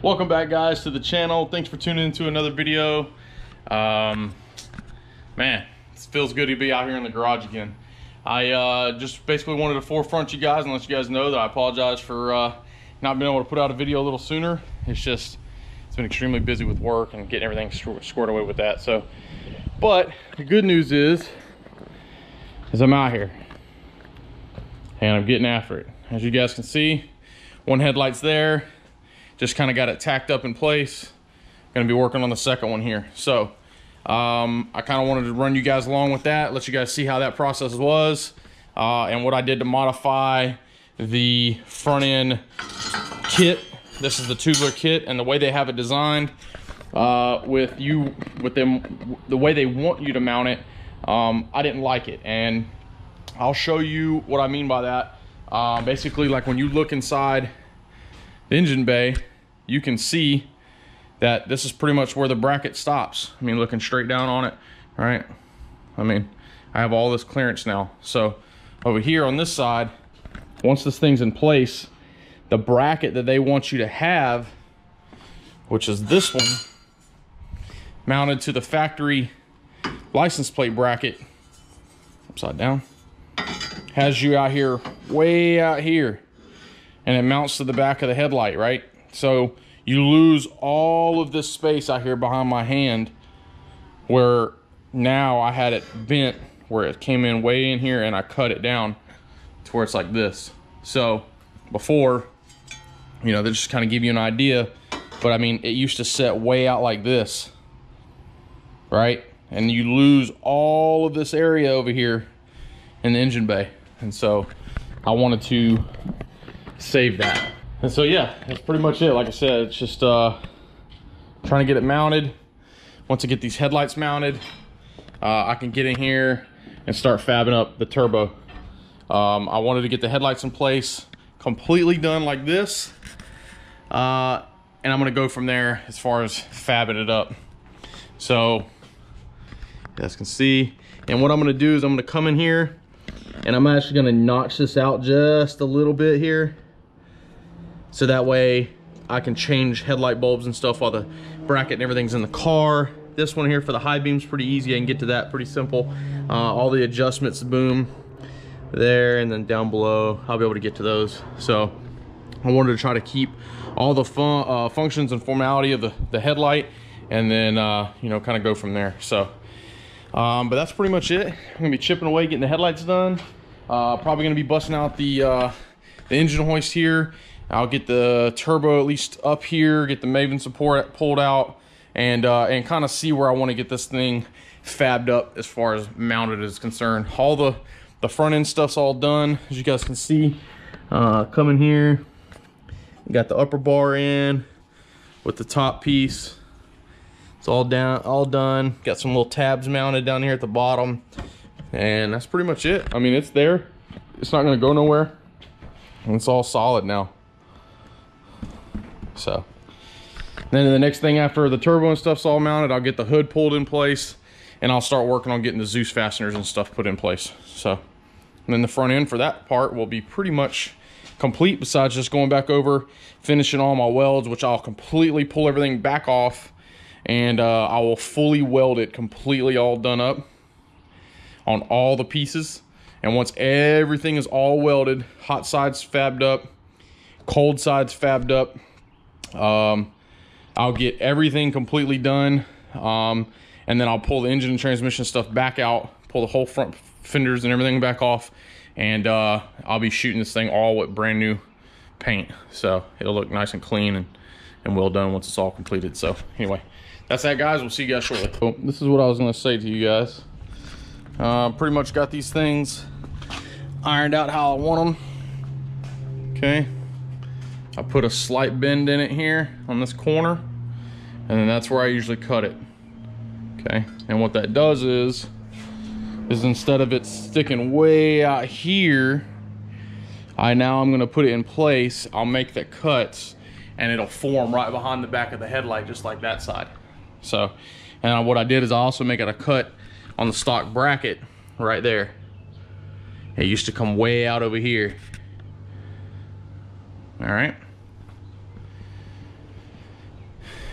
Welcome back, guys, to the channel. Thanks for tuning into another video. Man, it feels good to be out here in the garage again. I just basically wanted to forefront you guys and let you guys know that I apologize for not being able to put out a video a little sooner. It's been extremely busy with work and getting everything squared away with that. So, but the good news is I'm out here and I'm getting after it. As you guys can see, one headlight's there. Just kind of got it tacked up in place. Gonna be working on the second one here. So I kind of wanted to run you guys along with that, let you guys see how that process was, and what I did to modify the front end kit. This is the tubular kit, and the way they have it designed the way they want you to mount it, I didn't like it, and I'll show you what I mean by that. Basically, like when you look inside the engine bay, you can see that this is pretty much where the bracket stops. I mean, looking straight down on it, right? I mean, I have all this clearance now. So over here on this side, once this thing's in place, the bracket that they want you to have, which is this one, mounted to the factory license plate bracket, upside down, has you out here, way out here, and it mounts to the back of the headlight, right? So you lose all of this space out here behind my hand, where now I had it bent where it came in way in here, and I cut it down to where it's like this. So before, you know, they just kind of give you an idea, but I mean, it used to set way out like this, right? And you lose all of this area over here in the engine bay. And so I wanted to save that. And so yeah, that's pretty much it. Like I said, it's just trying to get it mounted. Once I get these headlights mounted, I can get in here and start fabbing up the turbo. I wanted to get the headlights in place, completely done like this, and I'm gonna go from there as far as fabbing it up. So you guys can see, and what I'm gonna do is I'm gonna come in here and I'm actually gonna notch this out just a little bit here, so that way I can change headlight bulbs and stuff while the bracket and everything's in the car. This one here for the high beam's pretty easy. I can get to that pretty simple. All the adjustments, boom, there, and then down below, I'll be able to get to those. So I wanted to try to keep all the functions and formality of the headlight, and then you know, kind of go from there. So but that's pretty much it. I'm gonna be chipping away, getting the headlights done. Probably gonna be busting out the engine hoist here. I'll get the turbo at least up here, get the Maven support pulled out, and kind of see where I want to get this thing fabbed up as far as mounted is concerned. All the front end stuff's all done, as you guys can see. Coming here, got the upper bar in with the top piece. It's all down, all done. Got some little tabs mounted down here at the bottom, and that's pretty much it. I mean, it's there. It's not gonna go nowhere, and it's all solid now. So then the next thing after the turbo and stuff's all mounted, I'll get the hood pulled in place, and I'll start working on getting the Zeus fasteners and stuff put in place. So, and then the front end for that part will be pretty much complete, besides just going back over, finishing all my welds, which I'll completely pull everything back off, and I will fully weld it completely all done up on all the pieces. And once everything is all welded, hot sides fabbed up, cold sides fabbed up, I'll get everything completely done, and then I'll pull the engine and transmission stuff back out, pull the whole front fenders and everything back off, and I'll be shooting this thing all with brand new paint, so it'll look nice and clean and well done once it's all completed. So anyway, that's that, guys. We'll see you guys shortly. So this is what I was going to say to you guys. Pretty much got these things ironed out how I want them. Okay, I put a slight bend in it here on this corner, and then that's where I usually cut it. Okay, and what that does is instead of it sticking way out here, I'm gonna put it in place. I'll make the cuts, and it'll form right behind the back of the headlight, just like that side. So, and what I did is I also make it a cut on the stock bracket right there. It used to come way out over here. All right.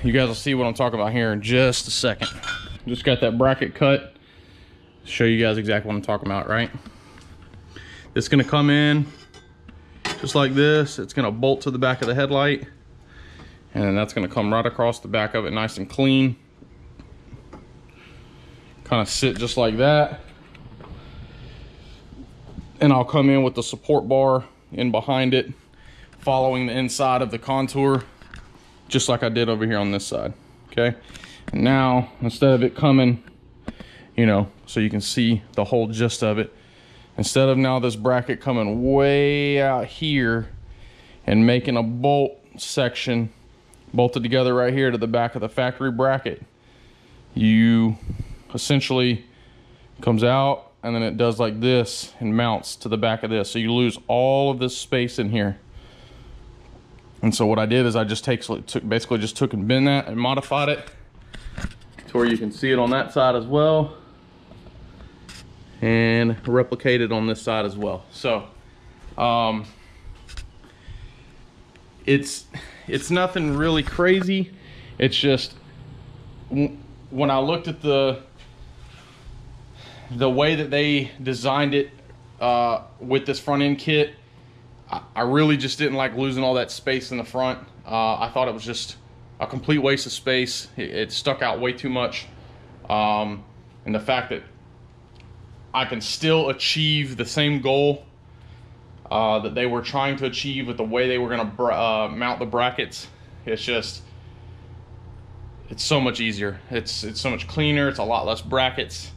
You guys will see what I'm talking about here in just a second. Just got that bracket cut. Show you guys exactly what I'm talking about, right? It's gonna come in just like this. It's gonna bolt to the back of the headlight, and then that's gonna come right across the back of it, nice and clean. Kind of sit just like that. And I'll come in with the support bar in behind it, following the inside of the contour, just like I did over here on this side, okay? And now, instead of it coming, you know, so you can see the whole gist of it, instead of now this bracket coming way out here and making a bolt section bolted together right here to the back of the factory bracket, you essentially comes out and then it does like this and mounts to the back of this. So you lose all of this space in here. And so what I did is I just basically just took and bent that and modified it to where you can see it on that side as well, and replicate it on this side as well. So it's nothing really crazy. It's just when I looked at the way that they designed it with this front end kit, I really just didn't like losing all that space in the front. I thought it was just a complete waste of space. It stuck out way too much, and the fact that I can still achieve the same goal that they were trying to achieve with the way they were going to mount the brackets. It's so much easier. It's so much cleaner. It's a lot less brackets.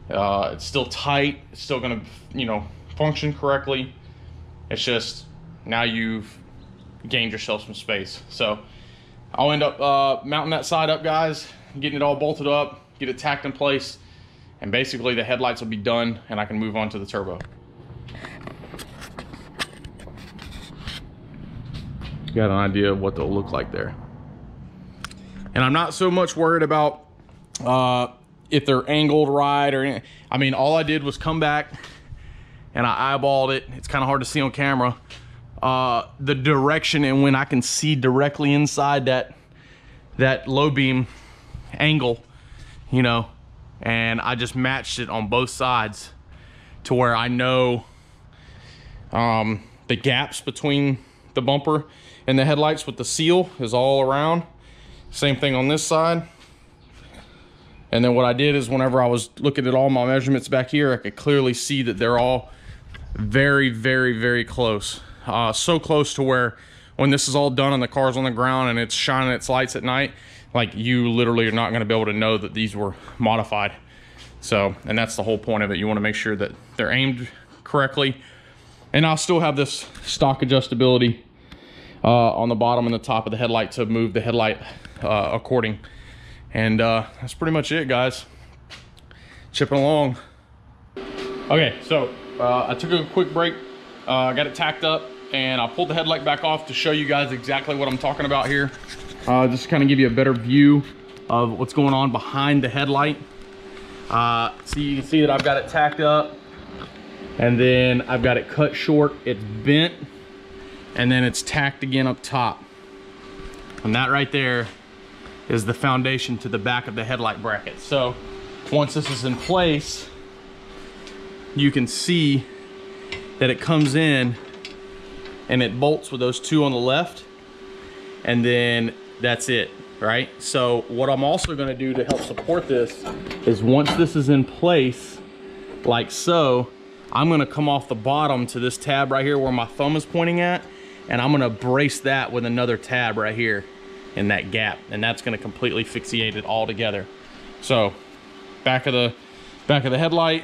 It's still tight. It's still going to, you know, function correctly. It's just now you've gained yourself some space. So I'll end up mounting that side up, guys, getting it all bolted up, get it tacked in place, and basically the headlights will be done and I can move on to the turbo. Got an idea of what they'll look like there. And I'm not so much worried about if they're angled right or anything. I mean, all I did was come back and I eyeballed it. It's kind of hard to see on camera. The direction and when I can see directly inside that low beam angle, you know, and I just matched it on both sides to where I know the gaps between the bumper and the headlights with the seal is all around. Same thing on this side. And then what I did is whenever I was looking at all my measurements back here, I could clearly see that they're all very, very, very close. So close to where when this is all done and the car's on the ground and it's shining its lights at night, like you literally are not going to be able to know that these were modified. So, and that's the whole point of it. You want to make sure that they're aimed correctly. And I'll still have this stock adjustability on the bottom and the top of the headlight to move the headlight according. And that's pretty much it, guys. Chipping along. Okay, so I took a quick break. I got it tacked up and I pulled the headlight back off to show you guys exactly what I'm talking about here. Just to kind of give you a better view of what's going on behind the headlight. So you can see that I've got it tacked up and then I've got it cut short. It's bent and then it's tacked again up top. And that right there is the foundation to the back of the headlight bracket. So once this is in place, you can see that it comes in and it bolts with those two on the left, and then that's it, right? So what I'm also gonna do to help support this is once this is in place, like so, I'm gonna come off the bottom to this tab right here where my thumb is pointing at, and I'm gonna brace that with another tab right here in that gap, and that's going to completely fixate it all together. So back of the headlight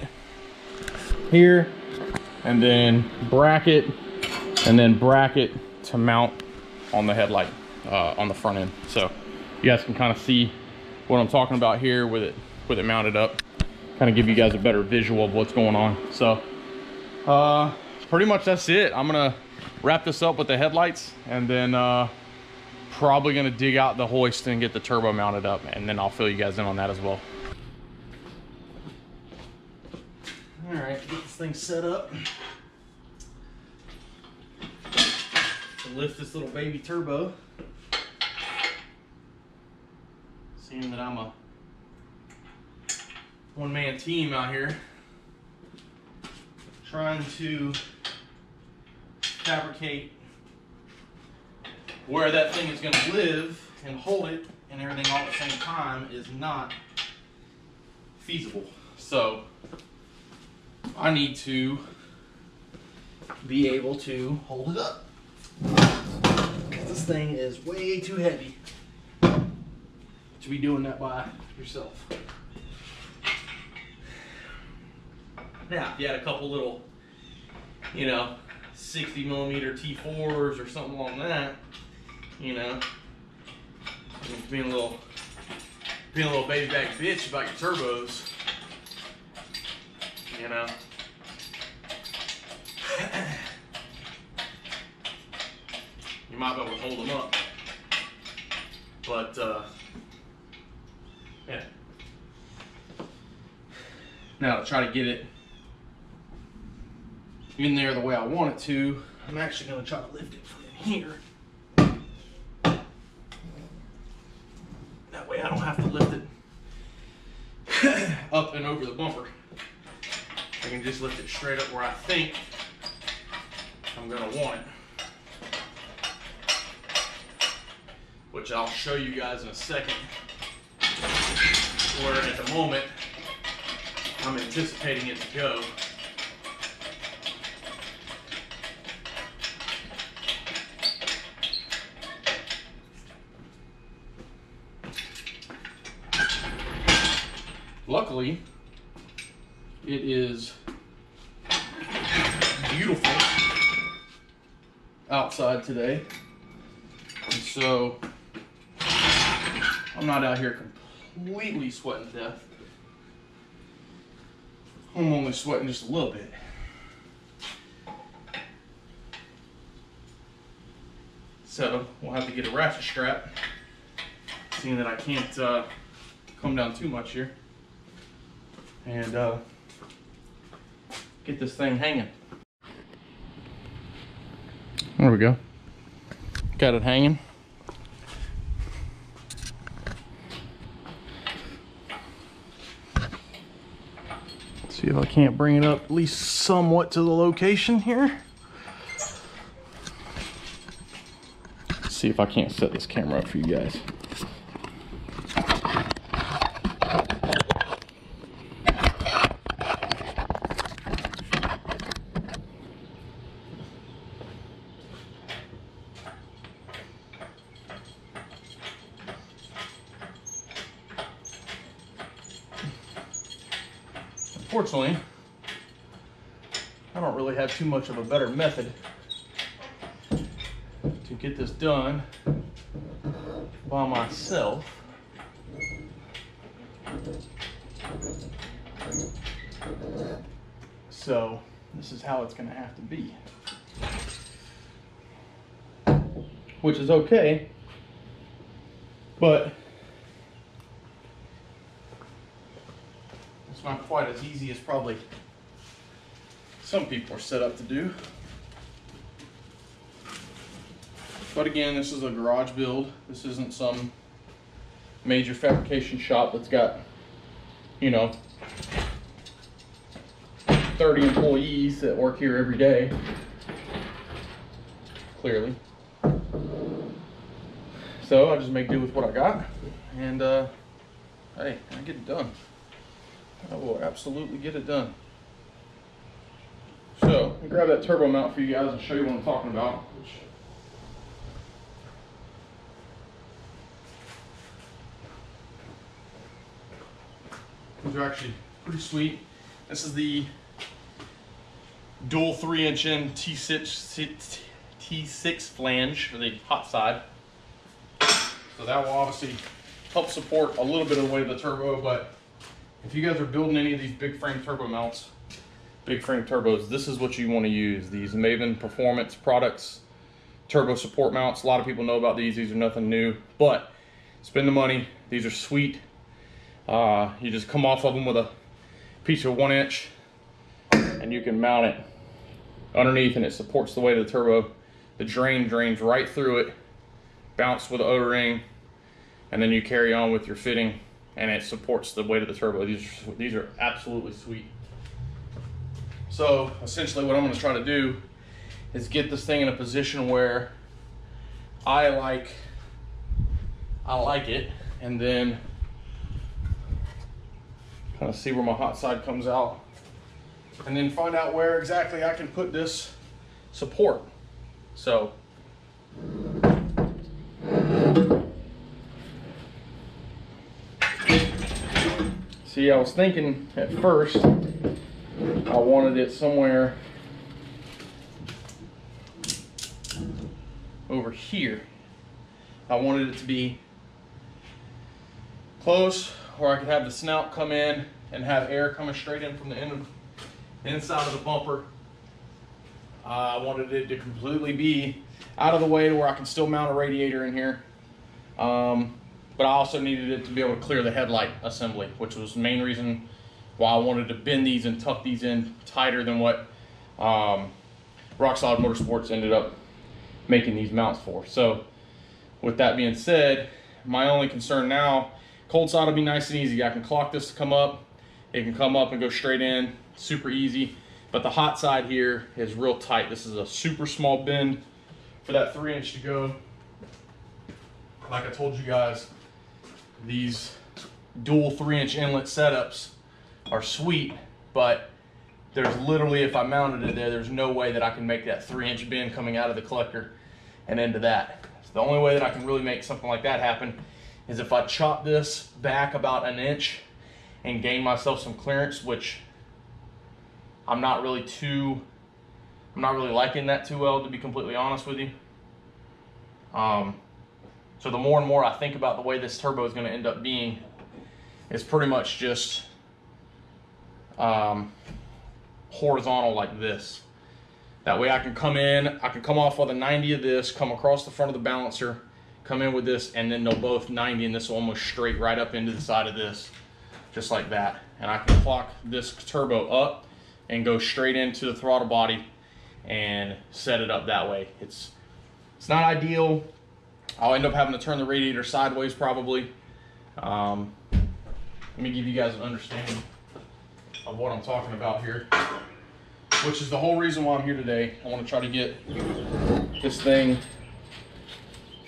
here, and then bracket to mount on the headlight on the front end. So you guys can kind of see what I'm talking about here with it mounted up, kind of give you guys a better visual of what's going on. So pretty much that's it. I'm gonna wrap this up with the headlights, and then probably gonna dig out the hoist and get the turbo mounted up, and then I'll fill you guys in on that as well. All right, get this thing set up. To lift this little baby turbo. Seeing that I'm a one-man team out here trying to fabricate where that thing is going to live and hold it and everything all at the same time is not feasible. So I need to be able to hold it up because this thing is way too heavy to be doing that by yourself. Now, if you had a couple little, you know, 60mm T4s or something along that, you know, being a little baby back bitch about your turbos, you know. You might be able to hold them up, but yeah. Now to try to get it in there the way I want it to, I'm actually going to try to lift it from here. That way I don't have to lift it up and over the bumper. I can just lift it straight up where I think I'm going to want it. Which I'll show you guys in a second. Where at the moment I'm anticipating it to go. Luckily, it is beautiful outside today, and so I'm not out here completely sweating to death. I'm only sweating just a little bit. So we'll have to get a ratchet strap, seeing that I can't come down too much here, and get this thing hanging. There we go. Got it hanging. See if I can't bring it up at least somewhat to the location here. Let's see if I can't set this camera up for you guys. Unfortunately, I don't really have too much of a better method to get this done by myself. So this is how it's going to have to be, which is okay, but it's not quite as easy as probably some people are set up to do. But again, this is a garage build. This isn't some major fabrication shop that's got, you know, 30 employees that work here every day, clearly. So I just make do with what I got, and hey, I get it done. I will absolutely get it done. So, let me grab that turbo mount for you guys and show you what I'm talking about. These are actually pretty sweet. This is the dual 3" in T6 flange for the hot side. So that will obviously help support a little bit of the weight of the turbo, but if you guys are building any of these big frame turbo mounts, big frame turbos, this is what you want to use. These Maven Performance products, turbo support mounts. A lot of people know about these. These are nothing new, but spend the money. These are sweet. You just come off of them with a piece of 1" and you can mount it underneath, and it supports the weight of the turbo. The drain drains right through it, bounced with the O-ring, and then you carry on with your fitting, and it supports the weight of the turbo. These are absolutely sweet. So essentially what I'm going to try to do is get this thing in a position where I like it, and then kind of see where my hot side comes out, and then find out where exactly I can put this support. So see, I was thinking at first I wanted it somewhere over here. I wanted it to be close where I could have the snout come in and have air coming straight in from the inside of the bumper. I wanted it to completely be out of the way to where I can still mount a radiator in here. But I also needed it to be able to clear the headlight assembly, which was the main reason why I wanted to bend these and tuck these in tighter than what Rock Solid Motorsports ended up making these mounts for. So with that being said, my only concern now, cold side will be nice and easy. I can clock this to come up. It can come up and go straight in, super easy. But the hot side here is real tight. This is a super small bend for that 3-inch to go. Like I told you guys, these dual 3-inch inlet setups are sweet, but there's literally, if I mounted it there, there's no way that I can make that 3-inch bend coming out of the collector and into that. So the only way that I can really make something like that happen is if I chop this back about 1 inch and gain myself some clearance, which I'm not really liking that too well, to be completely honest with you. So the more and more I think about the way this turbo is going to end up being, it's pretty much just horizontal like this. That way I can come in, I can come off with a 90 of this, come across the front of the balancer, come in with this, and then they'll both 90, and this will almost straight right up into the side of this, just like that. And I can clock this turbo up and go straight into the throttle body and set it up that way. It's not ideal. I'll end up having to turn the radiator sideways probably. Let me give you guys an understanding of what I'm talking about here, which is the whole reason why I'm here today. I want to try to get this thing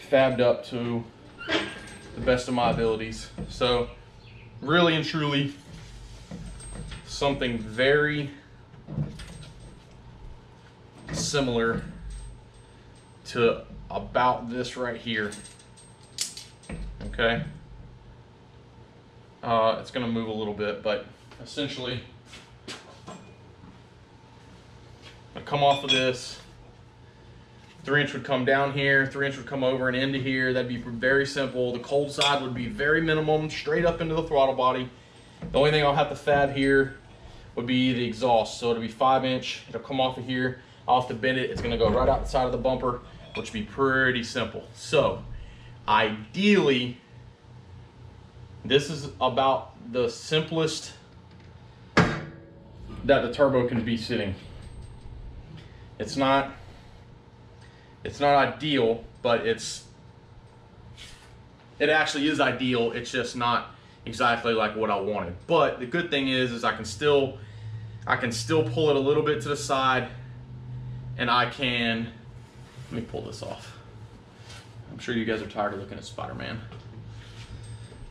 fabbed up to the best of my abilities. So really and truly something very similar to about this right here. Okay, it's gonna move a little bit, but essentially I come off of this, 3-inch would come down here, 3-inch would come over and into here. That'd be very simple. The cold side would be very minimum, straight up into the throttle body. The only thing I'll have to fab here would be the exhaust. So it'll be 5-inch, it'll come off of here. I'll have to bend it, it's gonna go right outside of the bumper, which would be pretty simple. So ideally, this is about the simplest that the turbo can be sitting. It's not ideal, but it actually is ideal. It's just not exactly like what I wanted. But the good thing is I can still pull it a little bit to the side, and I can, let me pull this off. I'm sure you guys are tired of looking at Spider-Man.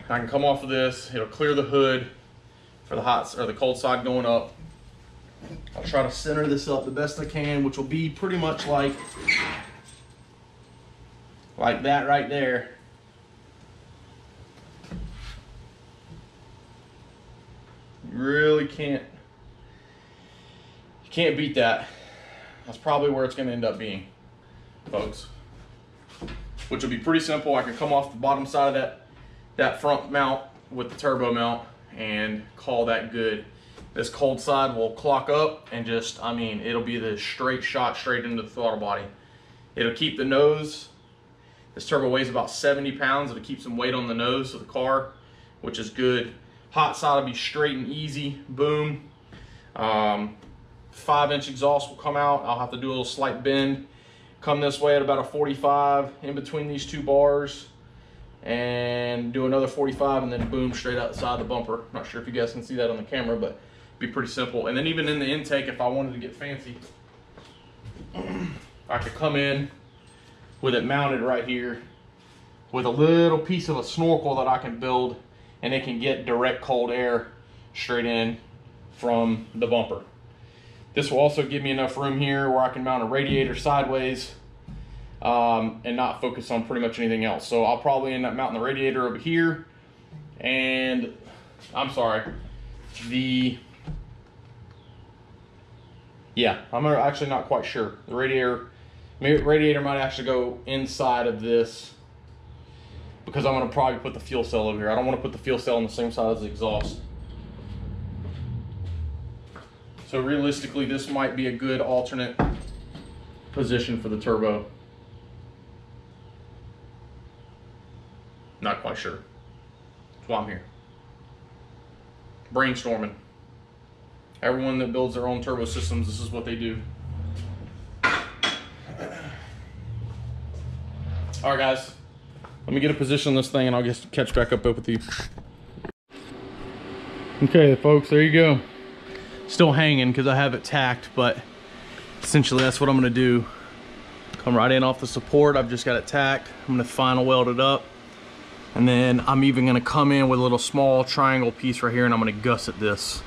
I can come off of this, it'll clear the hood for the hot or the cold side going up. I'll try to center this up the best I can, which will be pretty much like that right there. You really can't beat that. That's probably where it's going to end up being, folks. Which will be pretty simple. I can come off the bottom side of that front mount with the turbo mount and call that good. This cold side will clock up and just, I mean, it'll be the straight shot straight into the throttle body. It'll keep the nose. This turbo weighs about 70 pounds. It'll keep some weight on the nose of the car, which is good. Hot side will be straight and easy, boom. 5-inch exhaust will come out. I'll have to do a little slight bend. Come this way at about a 45 in between these two bars, and do another 45, and then boom, straight out the side of the bumper. Not sure if you guys can see that on the camera, but it'd be pretty simple. And then even in the intake, if I wanted to get fancy, I could come in with it mounted right here with a little piece of a snorkel that I can build, and it can get direct cold air straight in from the bumper. This will also give me enough room here where I can mount a radiator sideways and not focus on pretty much anything else. So I'll probably end up mounting the radiator over here, and I'm actually not quite sure. The radiator might actually go inside of this, because I'm gonna probably put the fuel cell over here. I don't wanna put the fuel cell on the same side as the exhaust. So realistically, this might be a good alternate position for the turbo. Not quite sure. That's why I'm here. Brainstorming. Everyone that builds their own turbo systems, this is what they do. All right, guys. Let me get a position on this thing, and I'll just catch back up with you. Okay, folks, there you go. Still hanging because I have it tacked, but essentially that's what I'm gonna do. Come right in off the support. I've just got it tacked. I'm gonna final weld it up, and then I'm even gonna come in with a little small triangle piece right here, and I'm gonna gusset this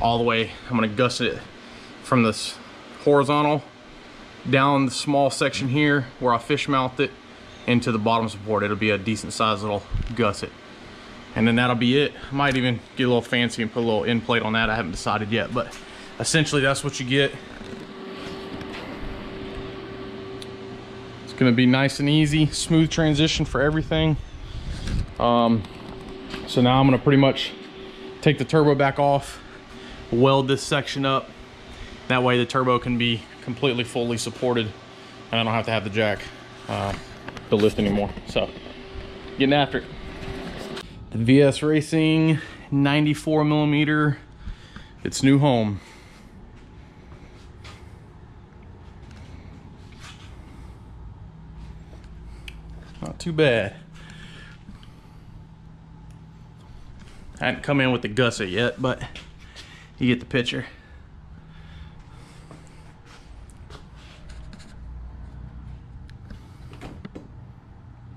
all the way. I'm gonna gusset it from this horizontal down the small section here where I fish mount it into the bottom support. It'll be a decent sized little gusset, and then that'll be it. I might even get a little fancy and put a little end plate on that. I haven't decided yet, but essentially that's what you get. It's gonna be nice and easy, smooth transition for everything. So now I'm gonna pretty much take the turbo back off, weld this section up. That way the turbo can be completely fully supported, and I don't have to have the jack to lift anymore. So getting after it. The VS Racing 94 millimeter, its new home. Not too bad. I hadn't come in with the gusset yet, but you get the picture.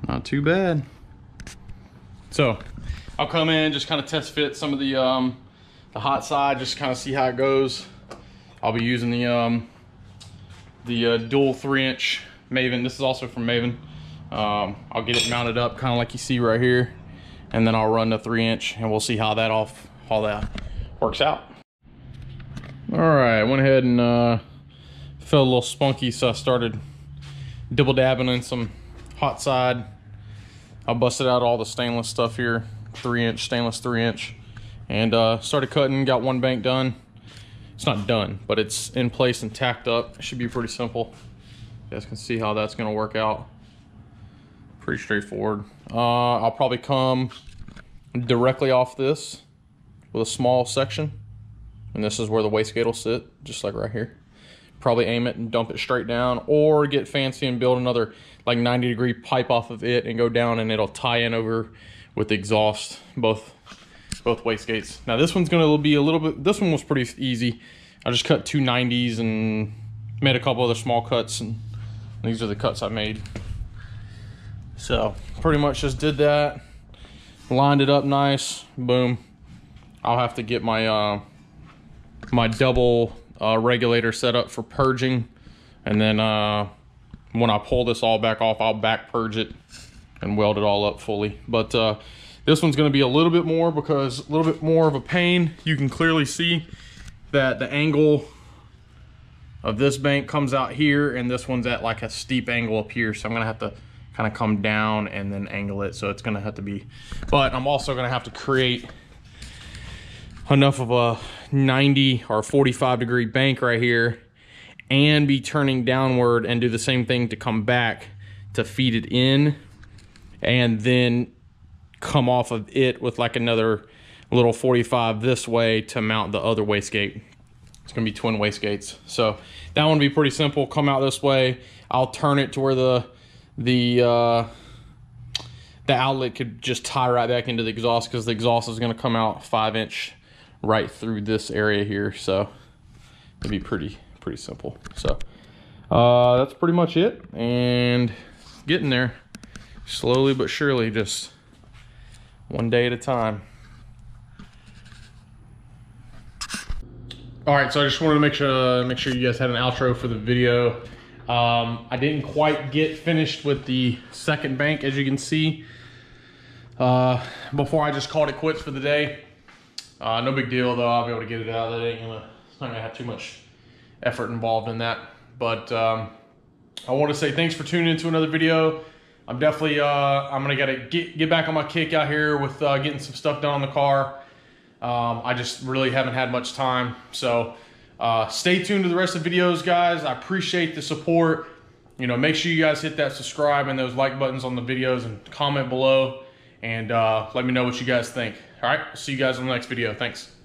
Not too bad. So I'll come in, just kind of test fit some of the hot side, just kind of see how it goes. I'll be using the dual 3-inch Maven. This is also from Maven. I'll get it mounted up kind of like you see right here, and then I'll run the 3-inch, and we'll see how that works out. All right, I went ahead and felt a little spunky, so I started dibble dabbing in some hot side. I busted out all the stainless stuff here, 3-inch stainless 3-inch, and started cutting. Got one bank done. It's not done, but it's in place and tacked up. It should be pretty simple. You guys can see how that's going to work out. Pretty straightforward. I'll probably come directly off this with a small section, and this is where the wastegate will sit, just like right here. Probably aim it and dump it straight down, or get fancy and build another like 90-degree pipe off of it and go down, and it'll tie in over with the exhaust, both wastegates. Now this one's gonna be a little bit, this one was pretty easy. I just cut 2 90s and made a couple other small cuts, and these are the cuts I made. So pretty much just did that, lined it up nice, boom. I'll have to get my my double regulator set up for purging, and then when I pull this all back off, I'll back purge it and weld it all up fully. But this one's going to be a little bit more, because a little bit more of a pain. You can clearly see that the angle of this bank comes out here, and this one's at like a steep angle up here, so I'm going to have to kind of come down and then angle it. So it's going to have to be, but I'm also going to have to create enough of a 90 or 45 degree bank right here, and be turning downward and do the same thing to come back to feed it in, and then come off of it with like another little 45 this way to mount the other wastegate. It's gonna be twin wastegates. So that one will be pretty simple. Come out this way. I'll turn it to where the the outlet could just tie right back into the exhaust, because the exhaust is going to come out 5-inch right through this area here. So it'd be pretty simple. So that's pretty much it, and getting there slowly but surely, just one day at a time. All right, so I just wanted to make sure you guys had an outro for the video. I didn't quite get finished with the second bank, as you can see, before I just called it quits for the day. No big deal though, I'll be able to get it out. It's not gonna have too much effort involved in that. But I want to say thanks for tuning into another video. I'm definitely, I'm gonna get back on my kick out here with getting some stuff done on the car. I just really haven't had much time. So stay tuned to the rest of the videos, guys. I appreciate the support. You know, make sure you guys hit that subscribe and those like buttons on the videos, and comment below, and let me know what you guys think. All right, see you guys in the next video. Thanks.